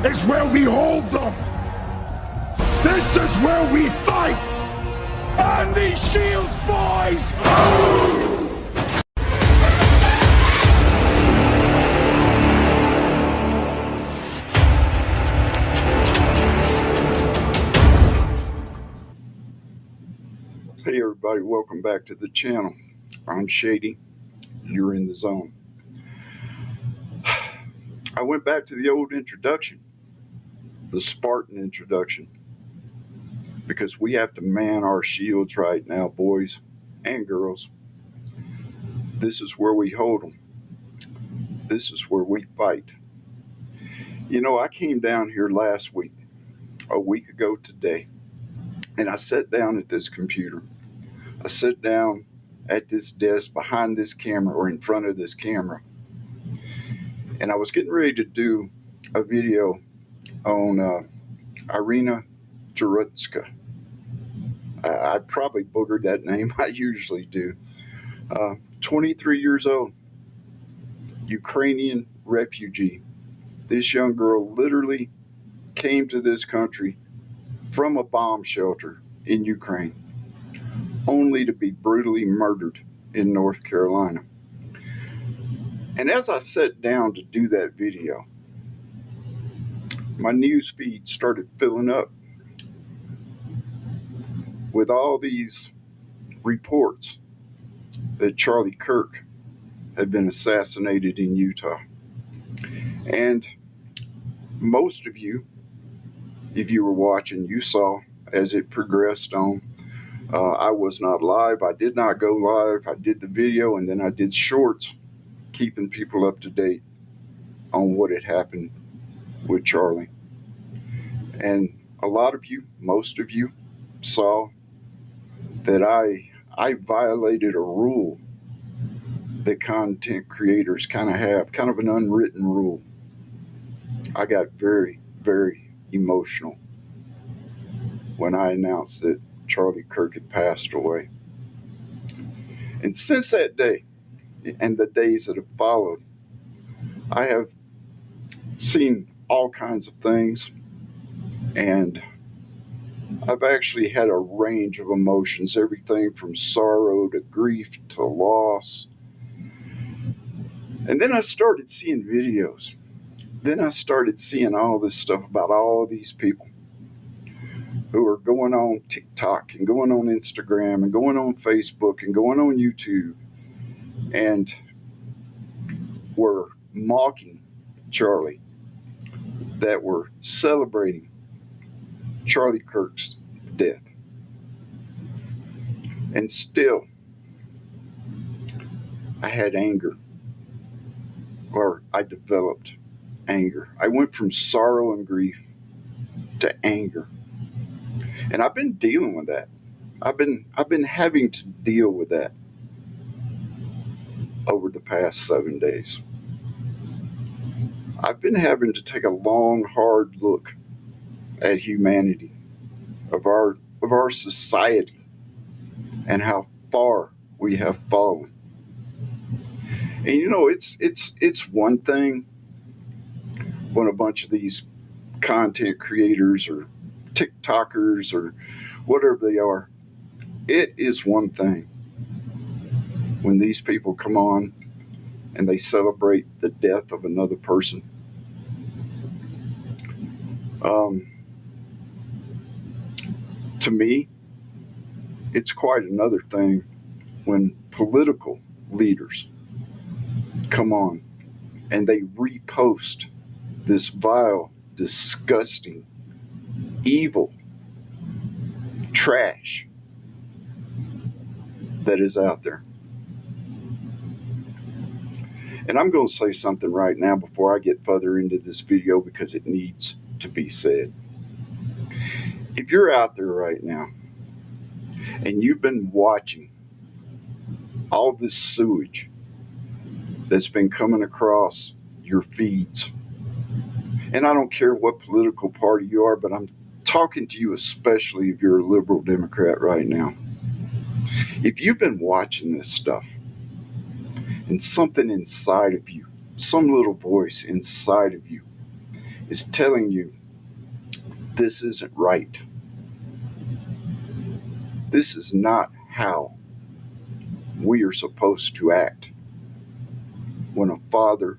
is where we hold them. This is where we fight. And these shields, boys! Hey everybody, welcome back to the channel. I'm Shadey. You're in the zone. I went back to the old introduction, the Spartan introduction, because we have to man our shields right now, boys and girls. This is where we hold them. This is where we fight. You know, I came down here last week, a week ago today, and I sat down at this computer. I sat down at this desk behind this camera or in front of this camera, and I was getting ready to do a video on Irina Jarutska. I probably boogered that name. I usually do. 23 years old, Ukrainian refugee. This young girl literally came to this country from a bomb shelter in Ukraine, only to be brutally murdered in North Carolina. And as I sat down to do that video, my news feed started filling up with all these reports that Charlie Kirk had been assassinated in Utah. And most of you, if you were watching, you saw as it progressed on. I was not live. I did not go live. I did the video and then I did shorts, keeping people up to date on what had happened with Charlie. And a lot of you, most of you, saw that I violated a rule that content creators kind of have, kind of an unwritten rule. I got very, very emotional when I announced that Charlie Kirk had passed away. And since that day, and the days that have followed, I have seen all kinds of things, and I've actually had a range of emotions, everything from sorrow to grief to loss. And then I started seeing videos. Then I started seeing all this stuff about all these people who are going on TikTok and going on Instagram and going on Facebook and going on YouTube and were mocking Charlie, that were celebrating Charlie Kirk's death. And still, I had anger, or I developed anger. I went from sorrow and grief to anger. And I've been dealing with that. I've been having to deal with that over the past 7 days. I've been having to take a long, hard look at humanity, of our society, and how far we have fallen. And you know, it's one thing when a bunch of these content creators or TikTokers or whatever they are, it is one thing when these people come on and they celebrate the death of another person. To me, it's quite another thing when political leaders come on and they repost this vile, disgusting, evil trash that is out there. And I'm going to say something right now before I get further into this video, because it needs to be said. If you're out there right now and you've been watching all this sewage that's been coming across your feeds, and I don't care what political party you are, but I'm talking to you especially if you're a liberal Democrat right now. If you've been watching this stuff and something inside of you, some little voice inside of you is telling you this isn't right. This is not how we are supposed to act when a father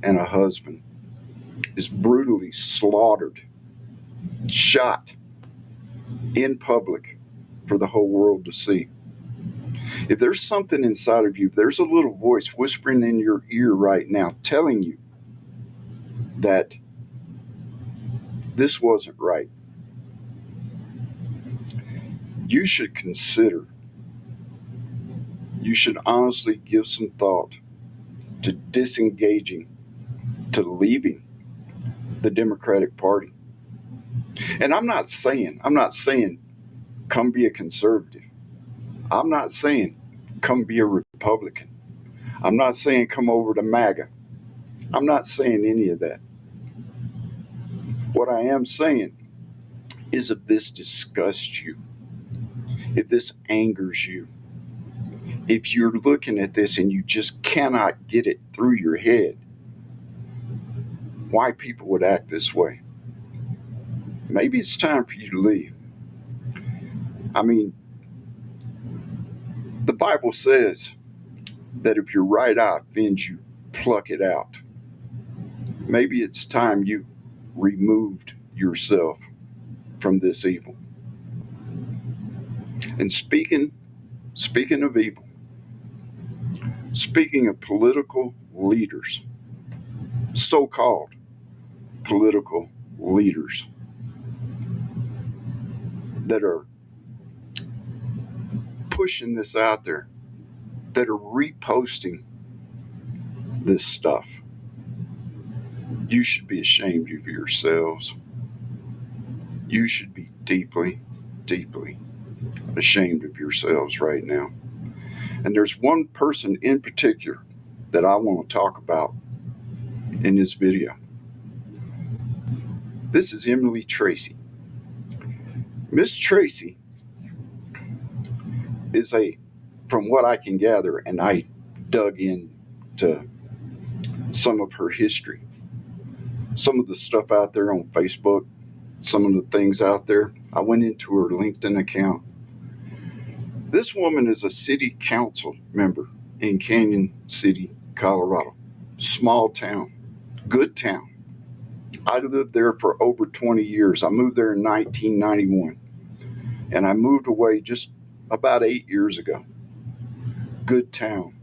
and a husband is brutally slaughtered, shot in public for the whole world to see. If there's something inside of you, if there's a little voice whispering in your ear right now telling you that this wasn't right, you should consider, you should honestly give some thought to disengaging, to leaving the Democratic Party. And I'm not saying come be a conservative. I'm not saying come be a Republican. I'm not saying come over to MAGA. I'm not saying any of that. What I am saying is, if this disgusts you, if this angers you, if you're looking at this and you just cannot get it through your head why people would act this way, maybe it's time for you to leave. I mean, the Bible says that if your right eye offends you, pluck it out. Maybe it's time you removed yourself from this evil. And speaking of evil, speaking of political leaders, so-called political leaders that are pushing this out there, that are reposting this stuff, you should be ashamed of yourselves. You should be deeply, deeply ashamed of yourselves right now. And there's one person in particular that I want to talk about in this video. This is Emily Tracy. Miss Tracy is from what I can gather, and I dug into some of her history, some of the stuff out there on Facebook, some of the things out there. I went into her LinkedIn account. This woman is a city council member in Canon City, Colorado. Small town, good town. I lived there for over 20 years. I moved there in 1991, and I moved away just about 8 years ago. Good town,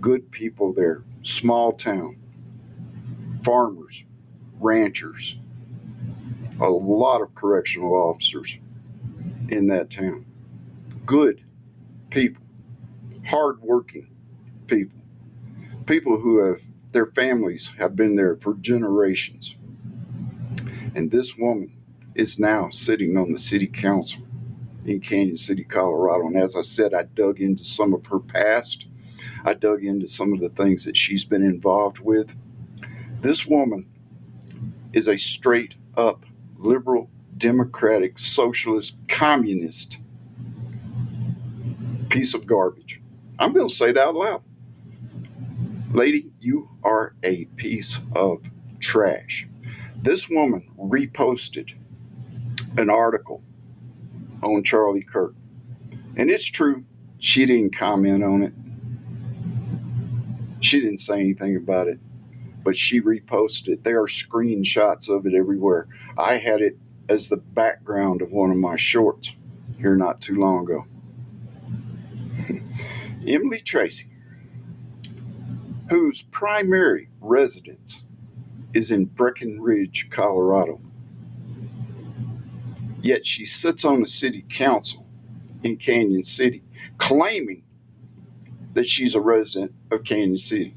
good people there, small town, farmers, ranchers, a lot of correctional officers in that town. Good people, hardworking people, people who have, their families have been there for generations. And this woman is now sitting on the city council in Canon City, Colorado. And as I said, I dug into some of her past. I dug into some of the things that she's been involved with. This woman is a straight up liberal, democratic, socialist, communist piece of garbage. I'm going to say it out loud. Lady, you are a piece of trash. This woman reposted an article on Charlie Kirk. And it's true, she didn't comment on it. She didn't say anything about it, but she reposted it. There are screenshots of it everywhere. I had it as the background of one of my shorts here not too long ago. Emily Tracy, whose primary residence is in Breckenridge, Colorado, yet she sits on the city council in Canon City, claiming that she's a resident of Canon City.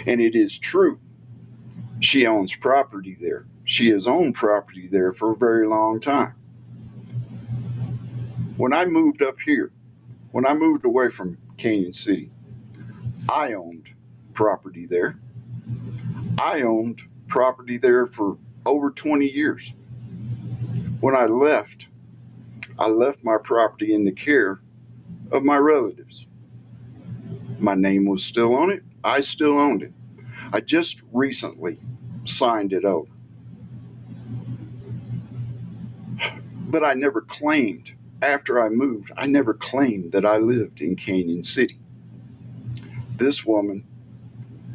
And it is true. She owns property there. She has owned property there for a very long time. When I moved up here, when I moved away from Canon City, I owned property there. I owned property there for over 20 years. When I left my property in the care of my relatives. My name was still on it. I still owned it. I just recently signed it over. But I never claimed, after I moved, I never claimed that I lived in Canon City. This woman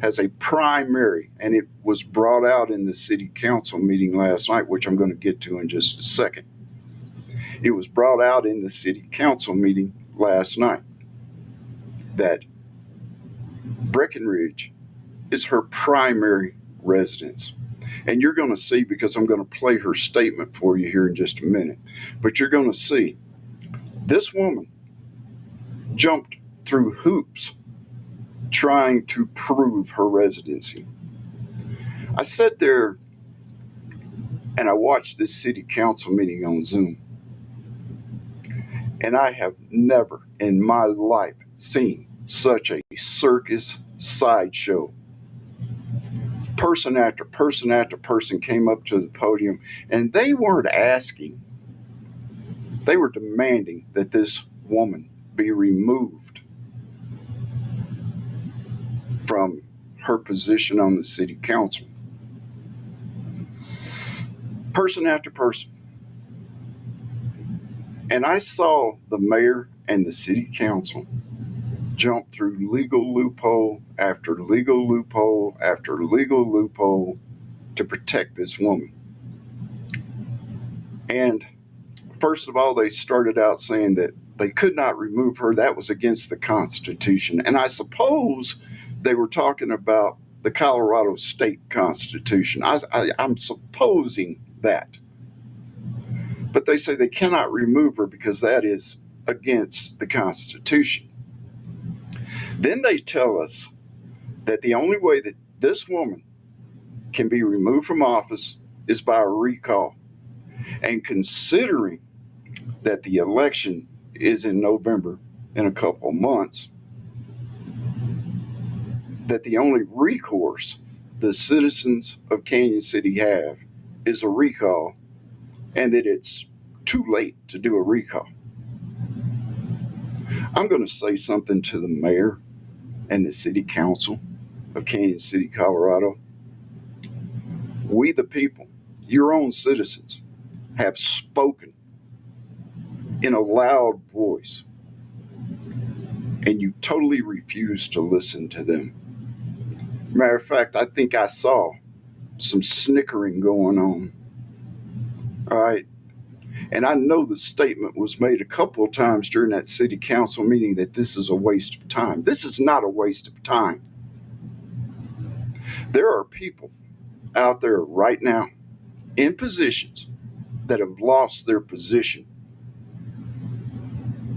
has a primary, and it was brought out in the city council meeting last night, which I'm going to get to in just a second. It was brought out in the city council meeting last night that Breckenridge is her primary residence. And you're going to see, because I'm going to play her statement for you here in just a minute, but you're going to see this woman jumped through hoops trying to prove her residency. I sat there and I watched this city council meeting on Zoom. And I have never in my life seen such a circus sideshow. Person after person after person came up to the podium, and they weren't asking, they were demanding that this woman be removed from her position on the city council. Person after person. And I saw the mayor and the city council jump through legal loophole after legal loophole after legal loophole to protect this woman. And first of all, they started out saying that they could not remove her. That was against the Constitution. And I suppose they were talking about the Colorado State Constitution. I'm supposing that. But they say they cannot remove her because that is against the Constitution. Then they tell us that the only way that this woman can be removed from office is by a recall. And considering that the election is in November in a couple of months, that the only recourse the citizens of Canon City have is a recall, and that it's too late to do a recall. I'm going to say something to the mayor and the city council of Canon City, Colorado. We the people, your own citizens, have spoken in a loud voice, and you totally refuse to listen to them. Matter of fact, I think I saw some snickering going on. All right. And I know the statement was made a couple of times during that city council meeting that this is a waste of time. This is not a waste of time. There are people out there right now in positions that have lost their position.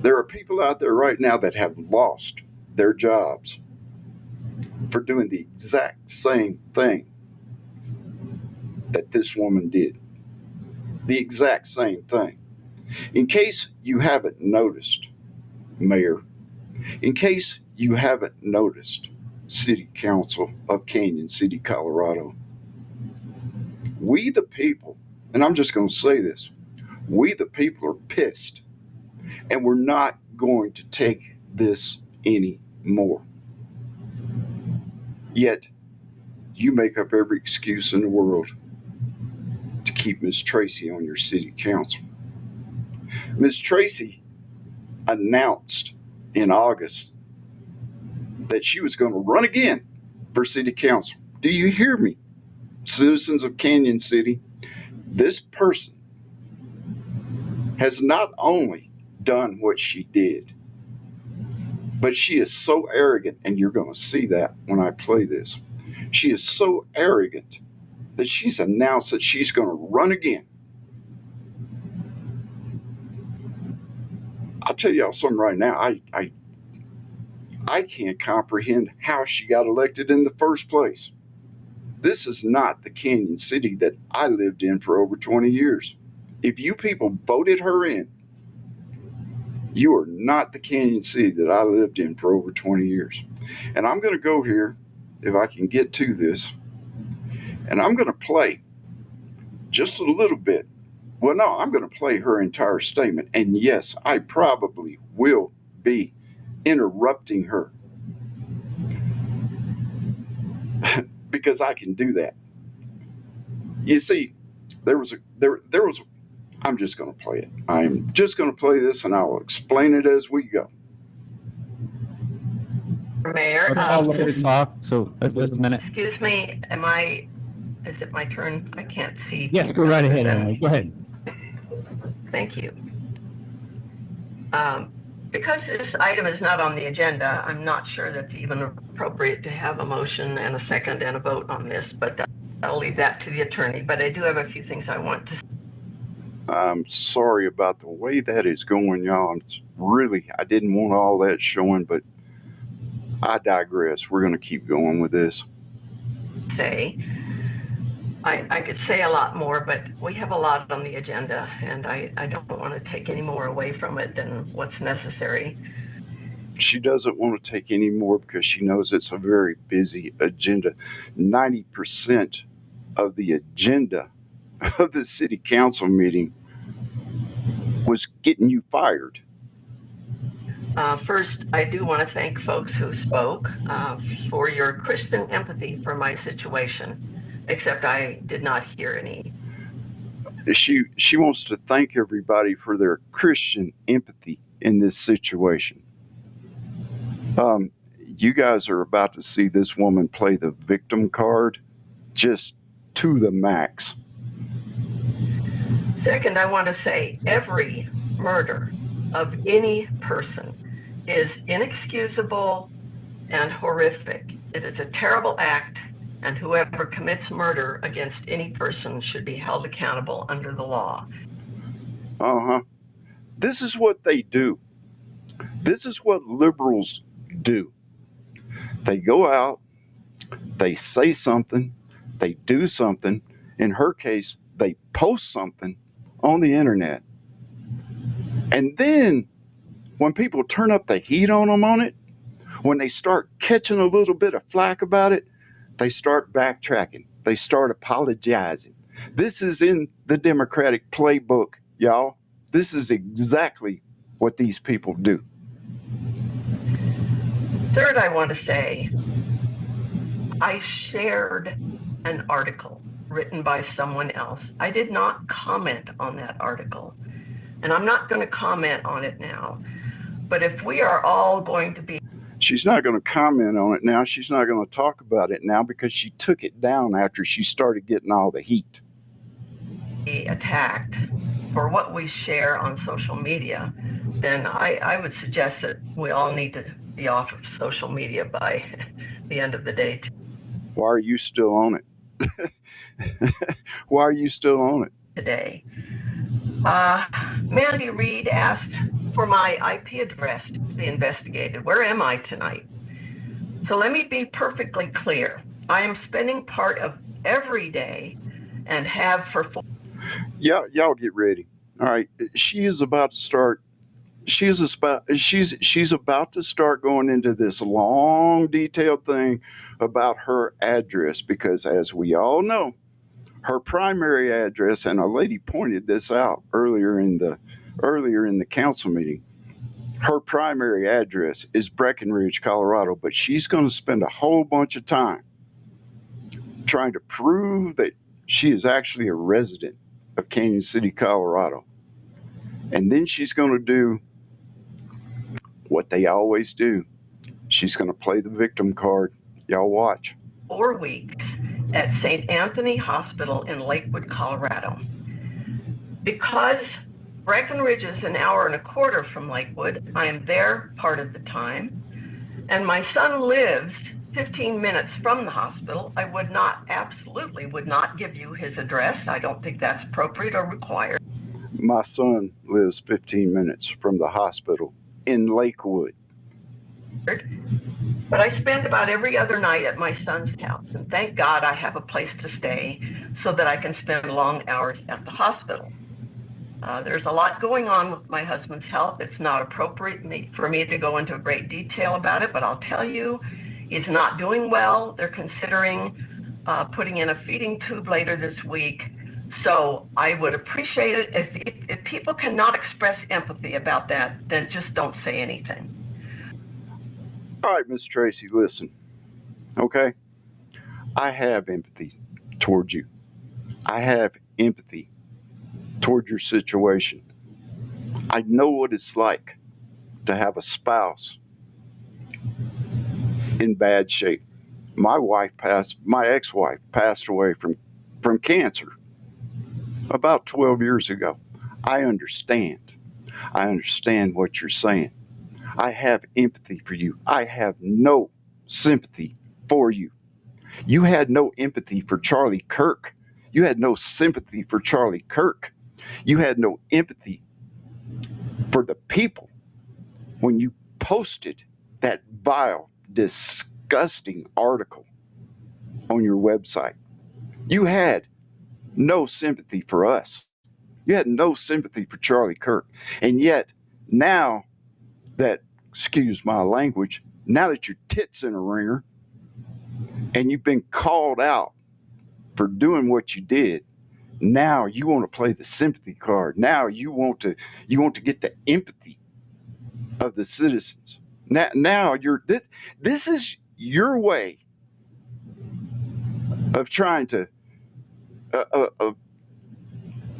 There are people out there right now that have lost their jobs for doing the exact same thing that this woman did. The exact same thing. In case you haven't noticed, Mayor, in case you haven't noticed, City Council of Canon City, Colorado, we the people, and I'm just going to say this, we the people are pissed, and we're not going to take this anymore. Yet, you make up every excuse in the world to keep Miss Tracy on your city council. Miss Tracy announced in August that she was going to run again for city council. Do you hear me, citizens of Canon City? This person has not only done what she did, but she is so arrogant, and you're going to see that when I play this. She is so arrogant that she's announced that she's going to run again. I'll tell y'all something right now. I can't comprehend how she got elected in the first place. This is not the Canon City that I lived in for over 20 years. If you people voted her in, you are not the Canon City that I lived in for over 20 years. And I'm going to go here, if I can get to this, and I'm going to play just a little bit. Well, no, I'm going to play her entire statement. And yes, I probably will be interrupting her because I can do that. You see, I'm just going to play it. I'm just going to play this, and I'll explain it as we go. Mayor, Let's all let her talk. So just a minute. excuse me, is it my turn? I can't see. Yes, go right ahead, Emily. Go ahead. Thank you. Because this item is not on the agenda, I'm not sure that's even appropriate to have a motion and a second and a vote on this, but I'll leave that to the attorney. But I do have a few things I want to say. I'm sorry about the way that is going, y'all. I didn't want all that showing, but I digress. We're going to keep going with this. I could say a lot more, but we have a lot on the agenda, and I don't want to take any more away from it than what's necessary. She doesn't want to take any more because she knows it's a very busy agenda. 90% of the agenda of the city council meeting was getting you fired. First, I do want to thank folks who spoke for your Christian empathy for my situation, except I did not hear any. She wants to thank everybody for their Christian empathy in this situation. You guys are about to see this woman play the victim card just to the max. Second, I want to say every murder of any person is inexcusable and horrific. It is a terrible act, and whoever commits murder against any person should be held accountable under the law. This is what they do. This is what liberals do. They go out, they say something, they do something. In her case, they post something on the internet. And then when people turn up the heat on them on it, when they start catching a little bit of flack about it, they start backtracking. They start apologizing. This is in the Democratic playbook, y'all. This is exactly what these people do. Third, I want to say, I shared an article written by someone else. I did not comment on that article, and I'm not going to comment on it now. But if we are all going to be... She's not going to comment on it now. She's not going to talk about it now because she took it down after she started getting all the heat. Attacked for what we share on social media, then I would suggest that we all need to be off of social media by the end of the day. Why are you still on it? Why are you still on it? Today. Mandy Reed asked for my IP address to be investigated. Where am I tonight? So let me be perfectly clear. I am spending part of every day and have for 4. Y'all get ready. All right. She is about to start. She's about to start going into this long, detailed thing about her address because, as we all know, her primary address, and a lady pointed this out earlier in the council meeting. Her primary address is Breckenridge, Colorado, but she's going to spend a whole bunch of time trying to prove that she is actually a resident of Canon City, Colorado. And then she's going to do what they always do. She's going to play the victim card. Y'all watch. 4 weeks at St. Anthony Hospital in Lakewood, Colorado. Because Breckenridge is an hour and a quarter from Lakewood, I am there part of the time, and my son lives 15 minutes from the hospital. I absolutely would not give you his address. I don't think that's appropriate or required. My son lives 15 minutes from the hospital in Lakewood. But I spend about every other night at my son's house, and thank God I have a place to stay so that I can spend long hours at the hospital. There's a lot going on with my husband's health. It's not appropriate for me to go into great detail about it, but I'll tell you, he's not doing well. They're considering putting in a feeding tube later this week. So I would appreciate it if people cannot express empathy about that, then just don't say anything. All right, Miss Tracy, listen. Okay? I have empathy towards you. I have empathy toward your situation. I know what it's like to have a spouse in bad shape. My ex-wife passed away from cancer about 12 years ago. I understand. I understand what you're saying. I have empathy for you. I have no sympathy for you. You had no empathy for Charlie Kirk. You had no sympathy for Charlie Kirk. You had no empathy for the people when you posted that vile, disgusting article on your website. You had no sympathy for us. You had no sympathy for Charlie Kirk. And yet, now that, excuse my language, now that your tit's in a ringer and you've been called out for doing what you did, now you want to play the sympathy card. Now you want to get the empathy of the citizens. Now you're this is your way of trying to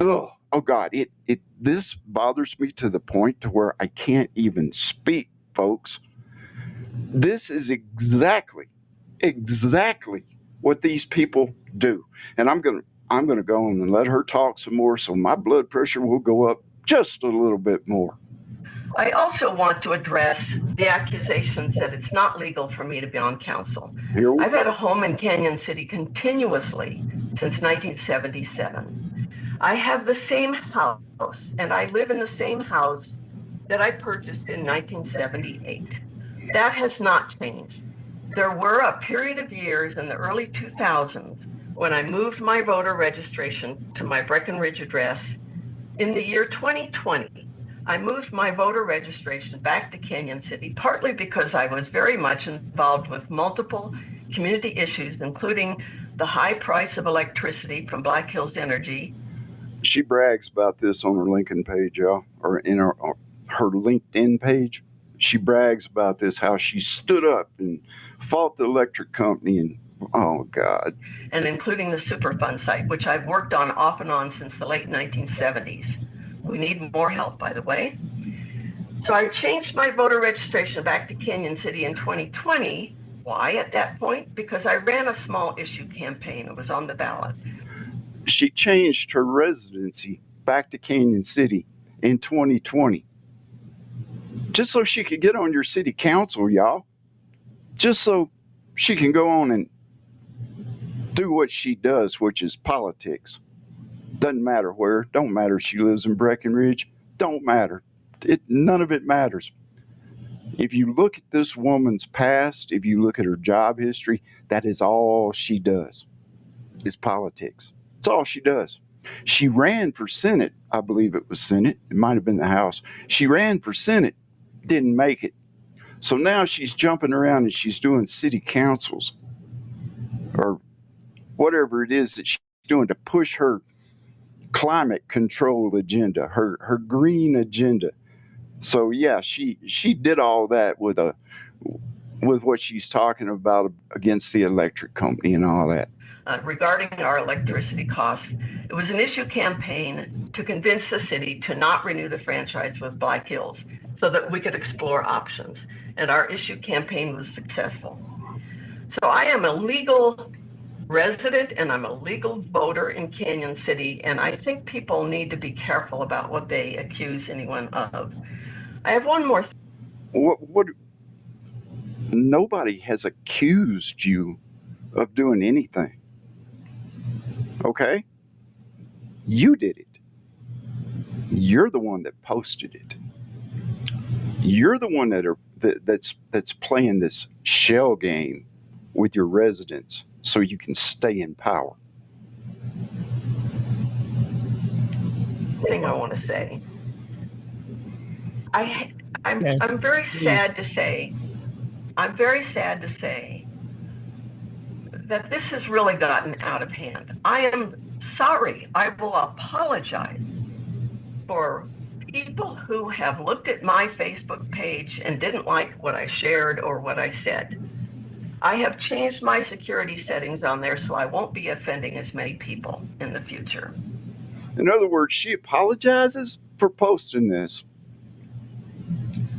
oh God, this bothers me to the point to where I can't even speak, folks. This is exactly what these people do. And I'm gonna go on and let her talk some more so my blood pressure will go up just a little bit more. I also want to address the accusations that it's not legal for me to be on council. I've had a home in Canon City continuously since 1977. I have the same house, and I live in the same house that I purchased in 1978. That has not changed. There were a period of years in the early 2000s when I moved my voter registration to my Breckenridge address. In the year 2020, I moved my voter registration back to Canon City, partly because I was very much involved with multiple community issues, including the high price of electricity from Black Hills Energy. She brags about this on her LinkedIn page, y'all, or in her LinkedIn page. She brags about this, how she stood up and fought the electric company, and oh God. And including the Superfund site, which I've worked on off and on since the late 1970s. We need more help, by the way. So I changed my voter registration back to Canon City in 2020. Why at that point? Because I ran a small issue campaign. It was on the ballot. She changed her residency back to Canon City in 2020 just so she could get on your city council, y'all. Just so she can go on and do what she does, which is politics. Doesn't matter where. Don't matter if she lives in Breckenridge. Don't matter. None of it matters. If you look at this woman's past, if you look at her job history, that is all she does, is politics. It's all she does. She ran for Senate. I believe it was Senate. It might have been the House. She ran for Senate, didn't make it. So now she's jumping around and she's doing city councils or whatever it is that she's doing to push her climate control agenda, her green agenda. So yeah, she did all that with what she's talking about against the electric company and all that. Regarding our electricity costs, it was an issue campaign to convince the city to not renew the franchise with Black Hills so that we could explore options. And our issue campaign was successful. So I am a legal resident and I'm a legal voter in Canon City, and I think people need to be careful about what they accuse anyone of. I have one more. What? Nobody has accused you of doing anything. Okay? You did it. You're the one that posted it. You're the one that's playing this shell game with your residents so you can stay in power. Thing I want to say. I'm very sad to say. I'm very sad to say that this has really gotten out of hand. I am sorry. I will apologize for people who have looked at my Facebook page and didn't like what I shared or what I said. I have changed my security settings on there so I won't be offending as many people in the future. In other words, she apologizes for posting this.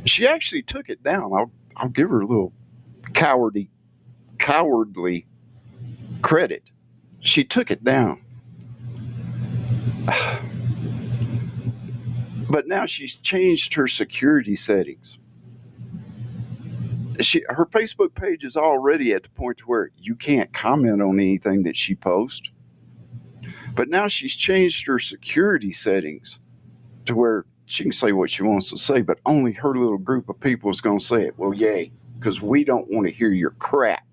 She actually took it down. I'll give her a little cowardly credit. She took it down. But now she's changed her security settings. Her Facebook page is already at the point to where you can't comment on anything that she posts. But now she's changed her security settings to where she can say what she wants to say, but only her little group of people is going to say it. Well, yay, because we don't want to hear your crap.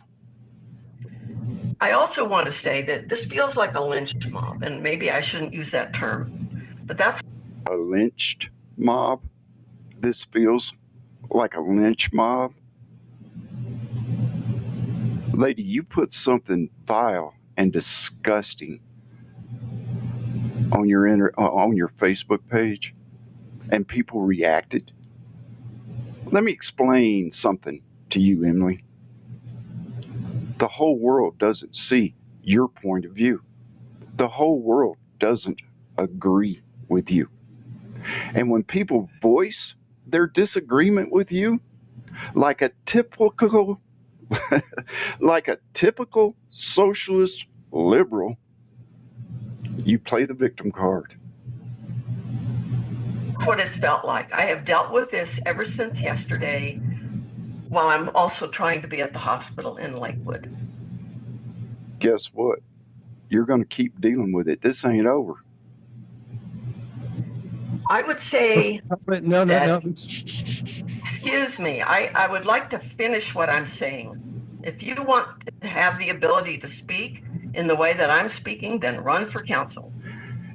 I also want to say that this feels like a lynch mob, and maybe I shouldn't use that term, but that's A lynched mob? This feels like a lynch mob? Lady, you put something vile and disgusting on your Facebook page, and people reacted. Let me explain something to you, Emily. The whole world doesn't see your point of view. The whole world doesn't agree with you. And when people voice their disagreement with you, like a typical socialist liberal, you play the victim card. what it's felt like. I have dealt with this ever since yesterday, while I'm also trying to be at the hospital in Lakewood. Guess what? You're going to keep dealing with it. This ain't over. I would say, No. excuse me, I would like to finish what I'm saying. If you want to have the ability to speak in the way that I'm speaking, then run for council.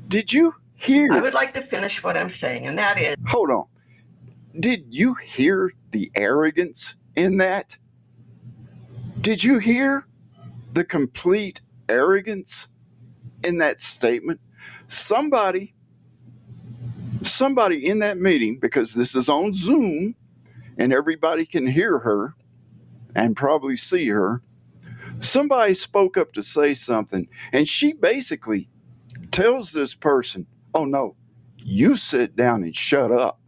Did you hear? I would like to finish what I'm saying, and that is, Hold on. Did you hear the arrogance in that? Did you hear the complete arrogance in that statement? Somebody in that meeting, because this is on Zoom and everybody can hear her and probably see her, somebody spoke up to say something, and she basically tells this person, oh no, you sit down and shut up.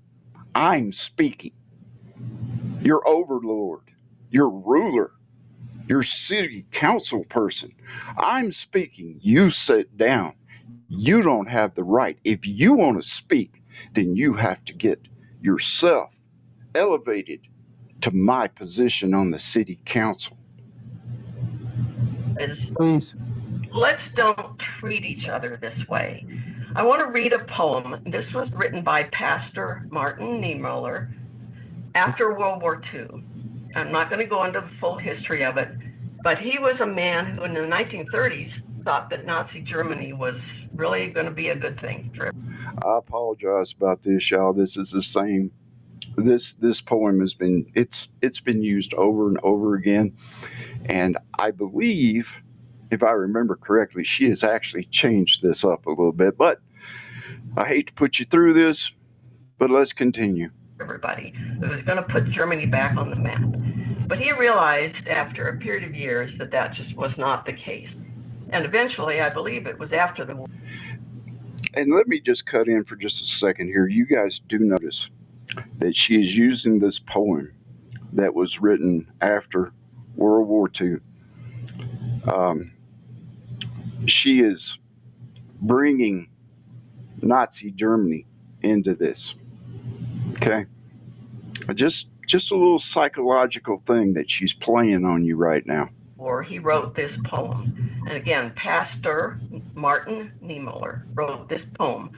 I'm speaking. Your overlord, your ruler, your city council person. I'm speaking. You sit down. You don't have the right. If you want to speak, then you have to get yourself elevated to my position on the city council. Please. let's don't treat each other this way. I want to read a poem. This was written by Pastor Martin Niemöller after World War II. I'm not going to go into the full history of it, but he was a man who in the 1930s thought that Nazi Germany was really going to be a good thing for him. I apologize about this, y'all. This is the same. This poem has been it's been used over and over again, and I believe, if I remember correctly, she has actually changed this up a little bit. But I hate to put you through this, but let's continue. Everybody, it was going to put Germany back on the map, but he realized after a period of years that that just was not the case, and eventually, I believe it was after the war. And let me just cut in for just a second here. You guys do notice that she is using this poem that was written after World War II. She is bringing Nazi Germany into this. Okay? Just a little psychological thing that she's playing on you right now. Or he wrote this poem. And again, Pastor Martin Niemöller wrote this poem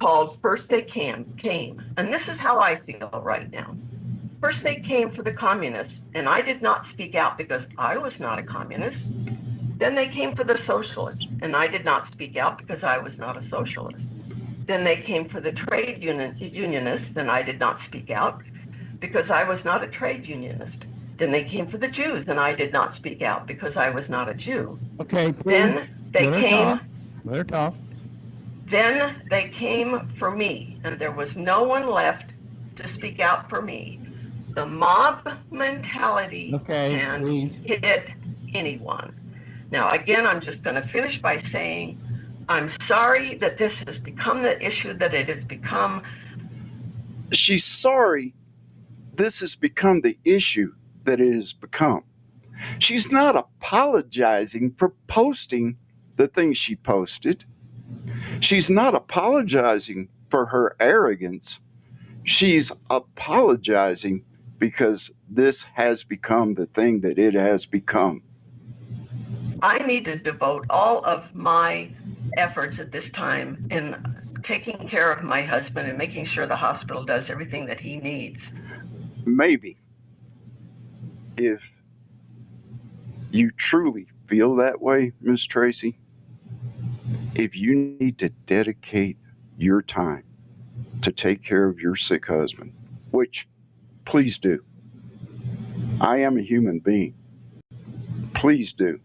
called First They Came. And this is how I feel right now. First they came for the communists, and I did not speak out because I was not a communist. Then they came for the socialists, and I did not speak out because I was not a socialist. Then they came for the trade unionists, and I did not speak out because I was not a trade unionist. Then they came for the Jews, and I did not speak out because I was not a Jew. Okay, please. Then they came. Let her talk. Then they came for me, and there was no one left to speak out for me. The mob mentality can hit anyone. Now, again, I'm just going to finish by saying I'm sorry that this has become the issue that it has become. She's sorry this has become the issue that it has become. She's not apologizing for posting the things she posted. She's not apologizing for her arrogance. She's apologizing because this has become the thing that it has become. I need to devote all of my efforts at this time in taking care of my husband and making sure the hospital does everything that he needs. Maybe if you truly feel that way, Miss Tracy, if you need to dedicate your time to take care of your sick husband, which please do. I am a human being. Please do.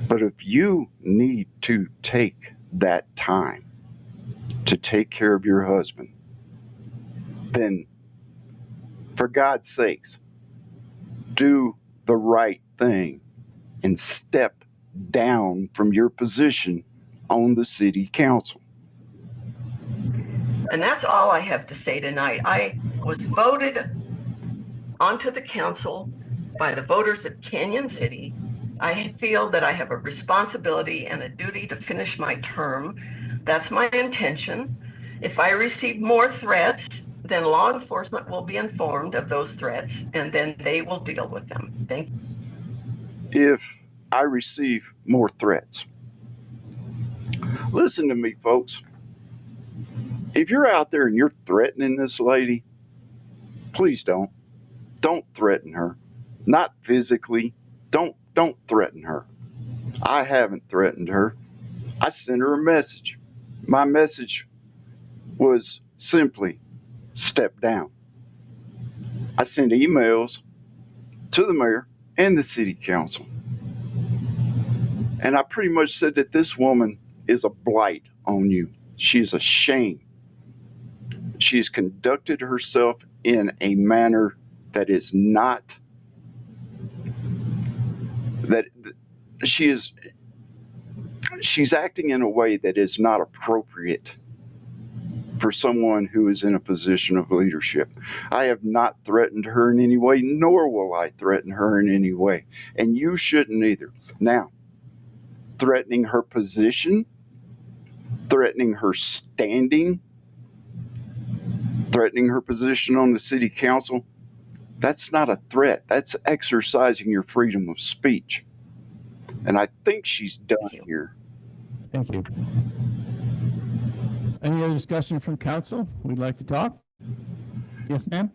But if you need to take that time to take care of your husband, then for God's sakes, do the right thing and step down from your position on the city council. And that's all I have to say tonight. I was voted onto the council by the voters of Canon City. I feel that I have a responsibility and a duty to finish my term. That's my intention. If I receive more threats, then law enforcement will be informed of those threats, and then they will deal with them. Thank you. If I receive more threats, listen to me, folks. If you're out there and you're threatening this lady, please don't. Don't threaten her. Not physically. Don't threaten her. I haven't threatened her. I sent her a message. My message was simply step down. I sent emails to the mayor and the city council. And I pretty much said that this woman is a blight on you. She's a shame. She has conducted herself in a manner that is not, that she's acting in a way that is not appropriate for someone who is in a position of leadership. I have not threatened her in any way, nor will I threaten her in any way. And you shouldn't either. Now, threatening her position, threatening her standing, threatening her position on the city council, that's not a threat. That's exercising your freedom of speech. And I think she's done here. Thank you. Any other discussion from council? We'd like to talk? Yes, ma'am?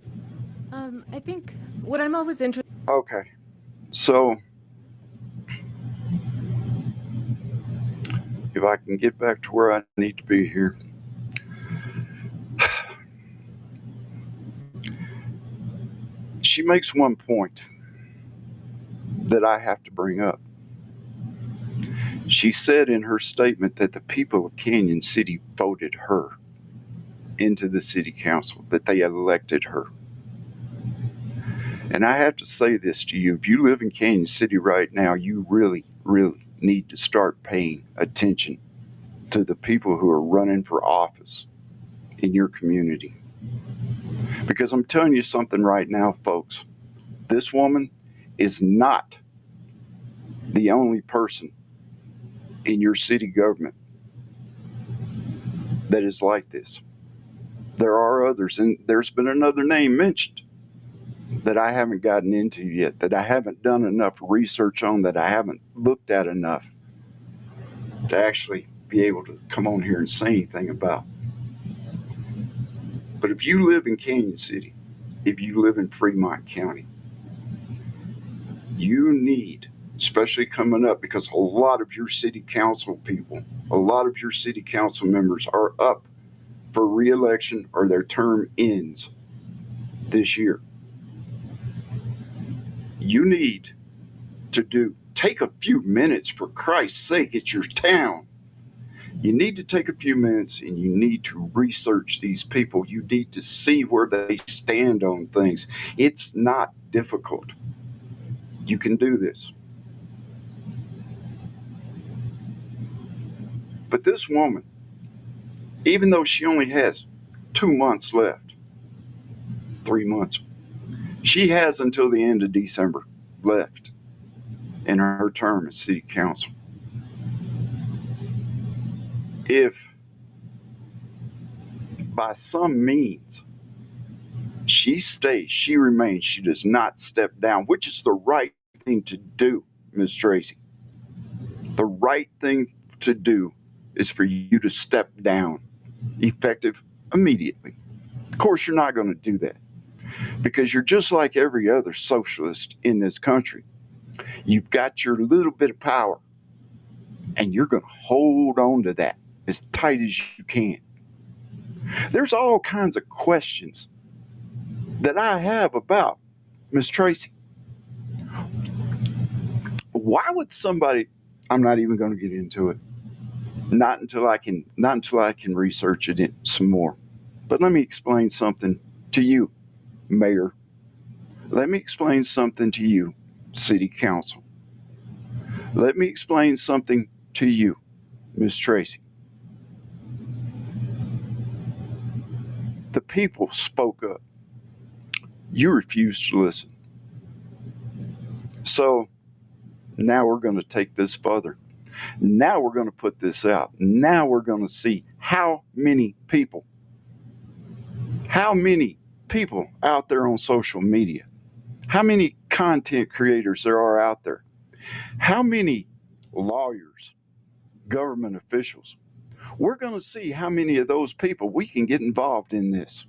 I think what I'm always interested. Okay. So, if I can get back to where I need to be here. She makes one point that I have to bring up. She said in her statement that the people of Canon City voted her into the city council, that they elected her. And I have to say this to you. If you live in Canon City right now, you really, really need to start paying attention to the people who are running for office in your community. Because I'm telling you something right now, folks. This woman is not the only person in your city government that is like this. There are others, and there's been another name mentioned that I haven't gotten into yet, that I haven't done enough research on, that I haven't looked at enough to actually be able to come on here and say anything about. But if you live in Canon City, if you live in Fremont County, you need, especially coming up, because a lot of your city council people, a lot of your city council members are up for re-election or their term ends this year. You need to take a few minutes, for Christ's sake. It's your town. You need to take a few minutes and you need to research these people. You need to see where they stand on things. It's not difficult. You can do this. But this woman, even though she only has 2 months left, 3 months, she has until the end of December left in her term as city council. If by some means she stays, she remains, she does not step down, which is the right thing to do, Ms. Tracy. The right thing to do is for you to step down, effective immediately. Of course, you're not going to do that because you're just like every other socialist in this country. You've got your little bit of power and you're going to hold on to that as tight as you can. There's all kinds of questions that I have about Miss Tracy. Why would somebody, I'm not even going to get into it. Not until I can research it some more. But let me explain something to you, Mayor. Let me explain something to you, City Council. Let me explain something to you, Miss Tracy. The people spoke up. You refused to listen. So now we're going to take this further. Now we're going to put this out. Now we're going to see how many people out there on social media, how many content creators there are out there, how many lawyers, government officials. We're going to see how many of those people we can get involved in this.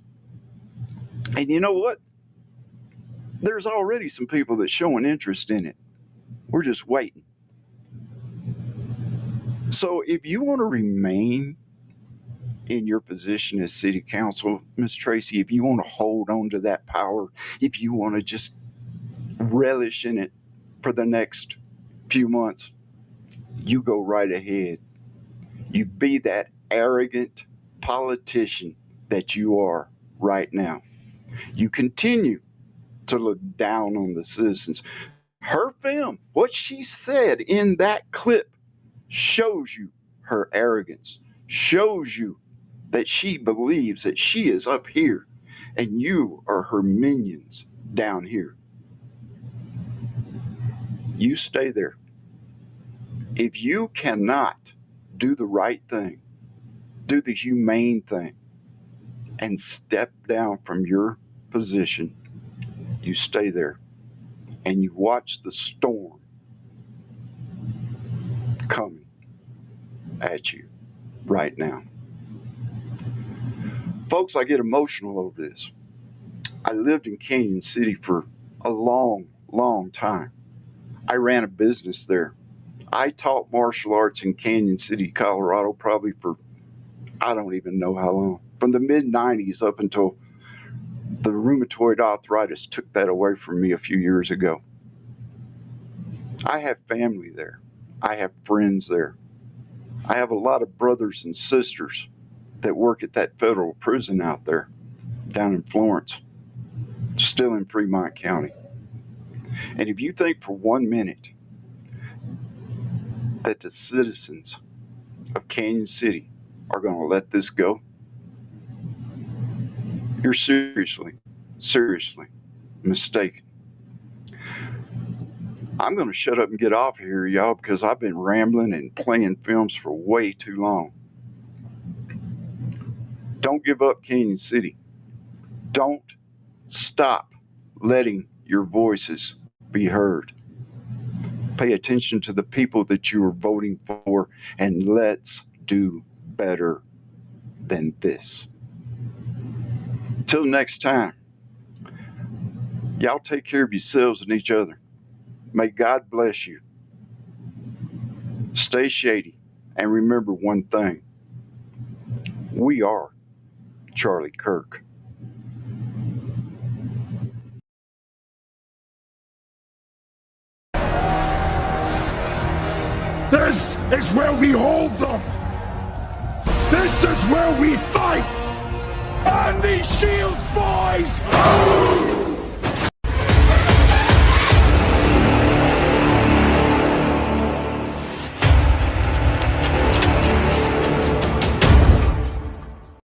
And you know what? There's already some people that's showing interest in it. We're just waiting. So if you want to remain in your position as city council, Ms. Tracy, if you want to hold on to that power, if you want to just relish in it for the next few months, you go right ahead. You be that arrogant politician that you are right now. You continue to look down on the citizens. Her film, what she said in that clip, shows you her arrogance, shows you that she believes that she is up here and you are her minions down here. You stay there. If you cannot do the right thing, do the humane thing, and step down from your position, you stay there and you watch the storm coming at you right now. Folks, I get emotional over this. I lived in Canon City for a long, long time. I ran a business there. I taught martial arts in Canon City, Colorado, probably for, I don't even know how long. From the mid-90s up until the rheumatoid arthritis took that away from me a few years ago. I have family there. I have friends there. I have a lot of brothers and sisters that work at that federal prison out there, down in Florence, still in Fremont County. And if you think for 1 minute that the citizens of Canon City are going to let this go, you're seriously mistaken. I'm going to shut up and get off here, y'all, because I've been rambling and playing films for way too long. Don't give up, Canon City. Don't stop letting your voices be heard. Pay attention to the people that you are voting for, and let's do better than this. Till next time, y'all take care of yourselves and each other. May God bless you. Stay shady, and remember one thing. We are Charlie Kirk. This is where we hold them. This is where we fight. And these shields, boys!